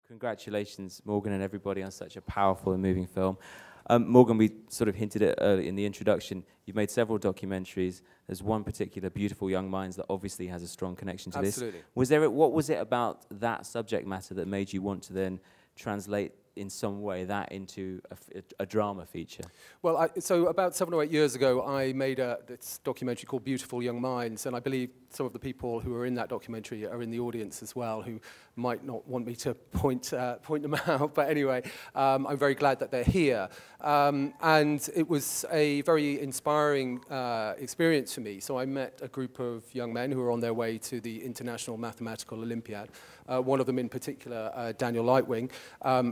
Congratulations, Morgan, and everybody on such a powerful and moving film. Morgan, we sort of hinted at early in the introduction, you've made several documentaries. There's one particular, Beautiful Young Minds, that obviously has a strong connection to this. Absolutely. What was it about that subject matter that made you want to then translate in some way that into a drama feature? Well, so about 7 or 8 years ago, I made this documentary called Beautiful Young Minds, and I believe some of the people who are in that documentary are in the audience as well, who might not want me to point them out, but anyway, I'm very glad that they're here. And it was a very inspiring experience for me. So I met a group of young men who were on their way to the International Mathematical Olympiad. One of them in particular, Daniel Lightwing,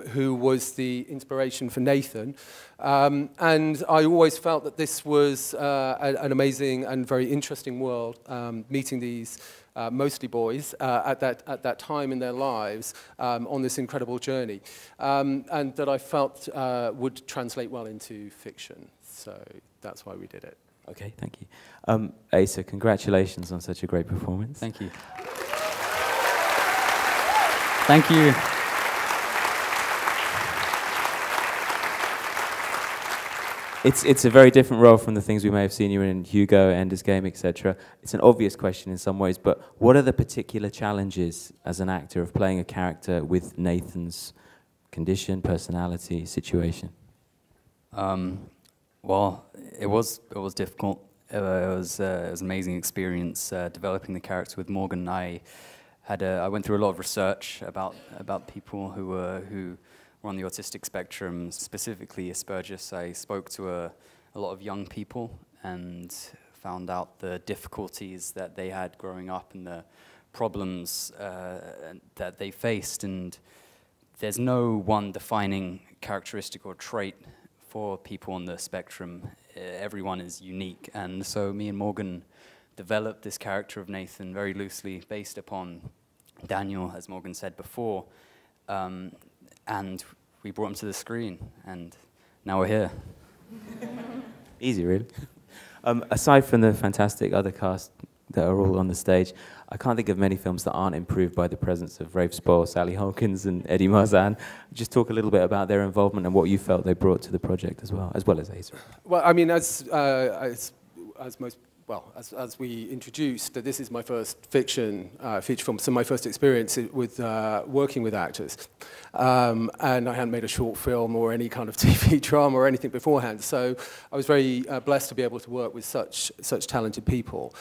who was the inspiration for Nathan. And I always felt that this was an amazing and very interesting world, meeting these mostly boys at that time in their lives on this incredible journey, and that I felt would translate well into fiction. So that's why we did it. Okay, thank you. Asa, congratulations on such a great performance. Thank you. Thank you. It's a very different role from the things we may have seen you in Hugo, Ender's Game, etc. It's an obvious question in some ways, but what are the particular challenges as an actor of playing a character with Nathan's condition, personality, situation? Well, it was difficult. It was an amazing experience developing the character with Morgan. I went through a lot of research about people who were on the autistic spectrum, specifically Asperger's. I spoke to a lot of young people and found out the difficulties that they had growing up and the problems that they faced. And there's no one defining characteristic or trait for people on the spectrum. Everyone is unique. And so me and Morgan developed this character of Nathan very loosely based upon Daniel, as Morgan said before. And we brought him to the screen, and now we're here. Easy, really. Aside from the fantastic other cast that are all on the stage, I can't think of many films that aren't improved by the presence of Rafe Spall, Sally Hawkins, and Eddie Marzan. Just talk a little bit about their involvement and what you felt they brought to the project as well as Asa. Well, I mean, as we introduced, this is my first feature film, so my first experience with working with actors. And I hadn't made a short film or any kind of TV drama or anything beforehand, so I was very blessed to be able to work with such talented people.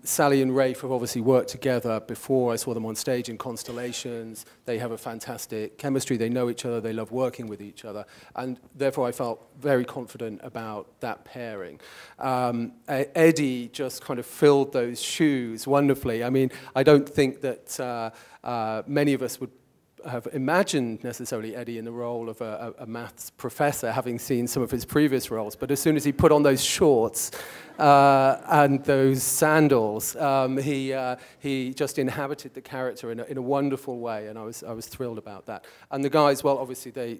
Sally and Rafe have obviously worked together before. I saw them on stage in Constellations. They have a fantastic chemistry. They know each other. They love working with each other. And therefore, I felt very confident about that pairing. Eddie just kind of filled those shoes wonderfully. I mean, I don't think that many of us would have imagined necessarily Eddie in the role of a maths professor, having seen some of his previous roles. But as soon as he put on those shorts and those sandals, he just inhabited the character in a wonderful way, and I was thrilled about that. And the guys, well, obviously they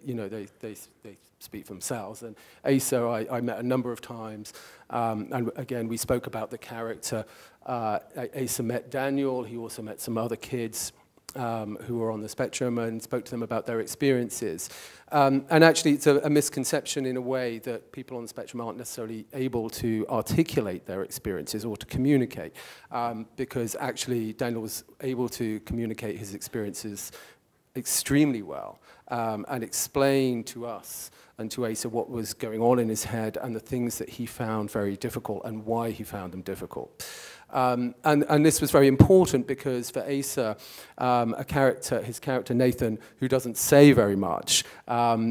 speak for themselves. And Asa, I met a number of times, and again we spoke about the character. Asa met Daniel. He also met some other kids who were on the spectrum and spoke to them about their experiences. And actually, it's a misconception in a way that people on the spectrum aren't necessarily able to articulate their experiences or to communicate, because actually Daniel was able to communicate his experiences extremely well and explain to us and to Asa what was going on in his head and the things that he found very difficult and why he found them difficult. And this was very important because for Asa, his character Nathan, who doesn't say very much,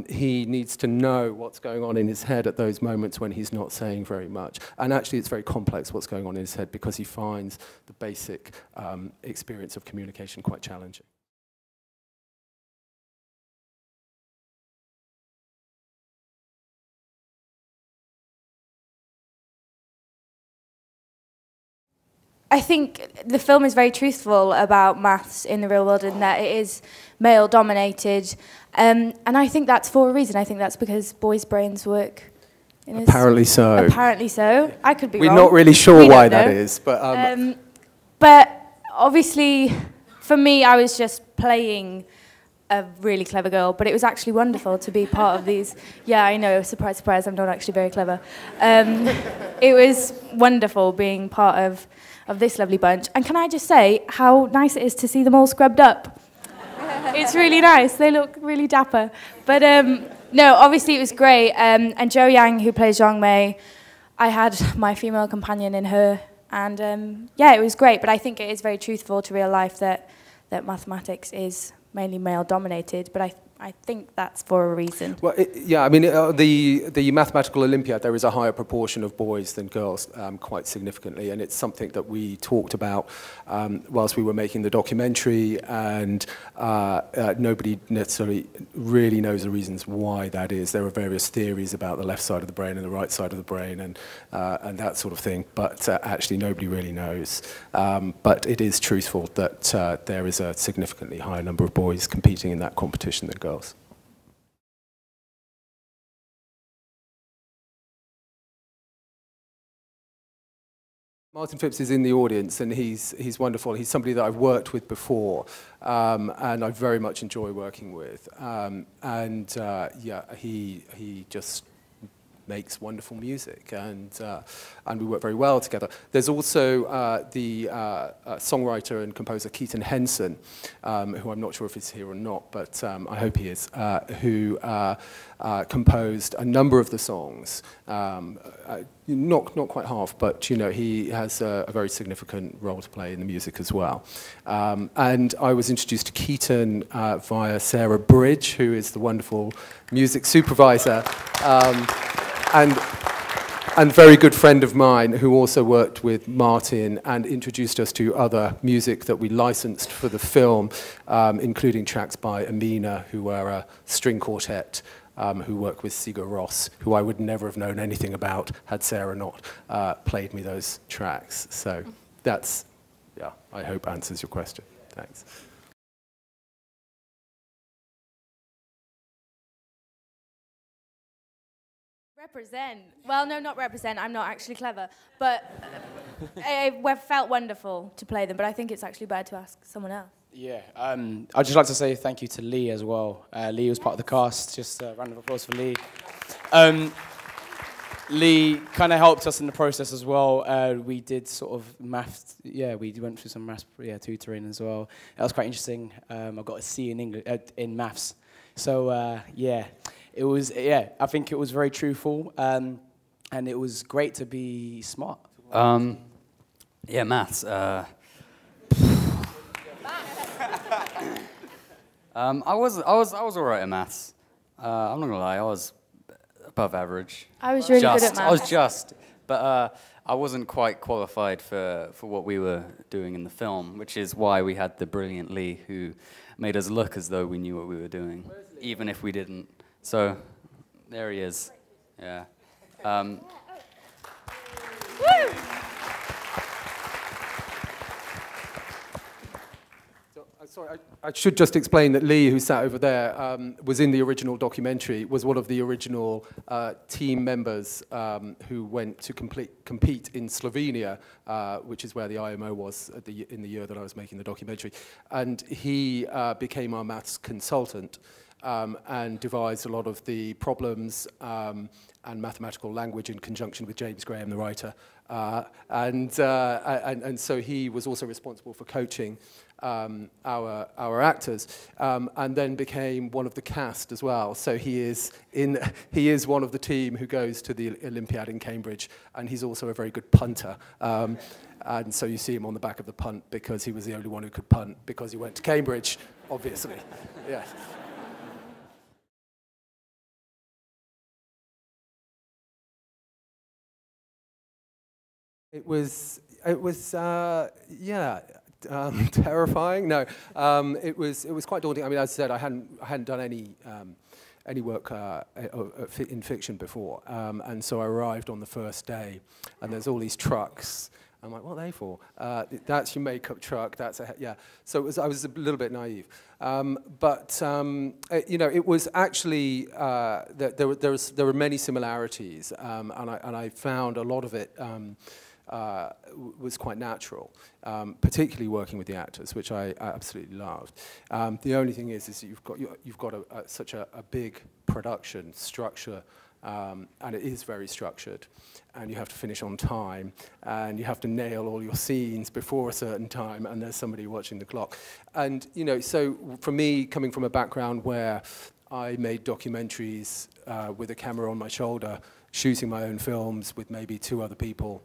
he needs to know what's going on in his head at those moments when he's not saying very much. And actually it's very complex what's going on in his head because he finds the basic experience of communication quite challenging. I think the film is very truthful about maths in the real world and that it is male-dominated. And I think that's for a reason. I think that's because boys' brains work in a... Apparently so. Apparently so. I could be wrong. We're not really sure why that is. But obviously, for me, I was just playing a really clever girl, but it was actually wonderful to be part of these. Yeah, I know, surprise, surprise, I'm not actually very clever. It was wonderful being part of this lovely bunch. And can I just say how nice it is to see them all scrubbed up? It's really nice. They look really dapper. But no, obviously it was great. And Jo Yang, who plays Zhang Mei, I had my female companion in her. And yeah, it was great. But I think it is very truthful to real life that mathematics is mainly male-dominated. But I think that's for a reason. Well, yeah, I mean, the mathematical Olympiad, there is a higher proportion of boys than girls, quite significantly, and it's something that we talked about whilst we were making the documentary, and nobody necessarily really knows the reasons why that is. There are various theories about the left side of the brain and the right side of the brain, and that sort of thing, but actually nobody really knows. But it is truthful that there is a significantly higher number of boys competing in that competition than girls. Martin Phipps is in the audience, and he's wonderful. He's somebody that I've worked with before, and I very much enjoy working with. Yeah, he just makes wonderful music, and we work very well together. There's also the songwriter and composer Keaton Henson, who I'm not sure if he's here or not, but I hope he is, who composed a number of the songs. Not quite half, but you know, he has a very significant role to play in the music as well. And I was introduced to Keaton via Sarah Bridge, who is the wonderful music supervisor. And very good friend of mine who also worked with Martin and introduced us to other music that we licensed for the film, including tracks by Amina, who were a string quartet, who worked with Sigur Rós, who I would never have known anything about had Sarah not played me those tracks. So that's, yeah, I hope answers your question. Thanks. Represent. Well, no, not represent. I'm not actually clever. But it felt wonderful to play them, but I think it's actually better to ask someone else. Yeah, I'd just like to say thank you to Lee as well. Lee was part of the cast. Just a round of applause for Lee. Lee kind of helped us in the process as well. We did sort of maths. Yeah, we went through some maths tutoring as well. That was quite interesting. I got a C in English in maths. So yeah. It was, yeah, I think it was very truthful, and it was great to be smart. Yeah, maths. I was all right at maths. I'm not gonna lie, I was above average. I was really good at maths. I was just, but I wasn't quite qualified for what we were doing in the film, which is why we had the brilliant Lee, who made us look as though we knew what we were doing, even if we didn't. So, there he is. Yeah. Sorry, I should just explain that Lee, who sat over there, was in the original documentary, was one of the original team members who went to compete in Slovenia, which is where the IMO was in the year that I was making the documentary. And he became our maths consultant. And devised a lot of the problems and mathematical language in conjunction with James Graham, the writer. And so he was also responsible for coaching our actors, and then became one of the cast as well. So he is one of the team who goes to the Olympiad in Cambridge, and he's also a very good punter. And so you see him on the back of the punt because he was the only one who could punt because he went to Cambridge, obviously. Yeah. It was terrifying. No, it was quite daunting. I mean, as I said, I hadn't done any work in fiction before, and so I arrived on the first day, and there's all these trucks. I'm like, what are they for? That's your makeup truck. Yeah. So I was a little bit naive, but you know, it was actually there were many similarities, and I found a lot of it. was quite natural, particularly working with the actors, which I absolutely loved. The only thing is you've got such a big production structure, and it is very structured, and you have to finish on time, and you have to nail all your scenes before a certain time, and there's somebody watching the clock. And, you know, so for me, coming from a background where I made documentaries with a camera on my shoulder, shooting my own films with maybe 2 other people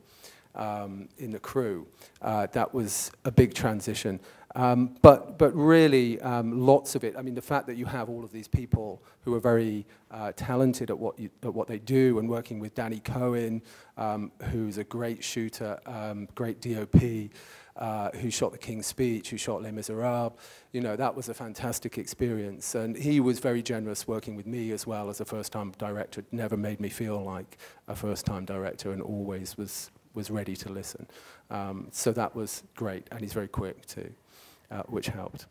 in the crew, that was a big transition. But really, lots of it. I mean, the fact that you have all of these people who are very talented at what they do, and working with Danny Cohen, who's a great shooter, great DOP, who shot The King's Speech, who shot Les Miserables. You know, that was a fantastic experience. And he was very generous working with me as well as a first-time director. Never made me feel like a first-time director, and always was ready to listen. So that was great, and he's very quick too, which helped.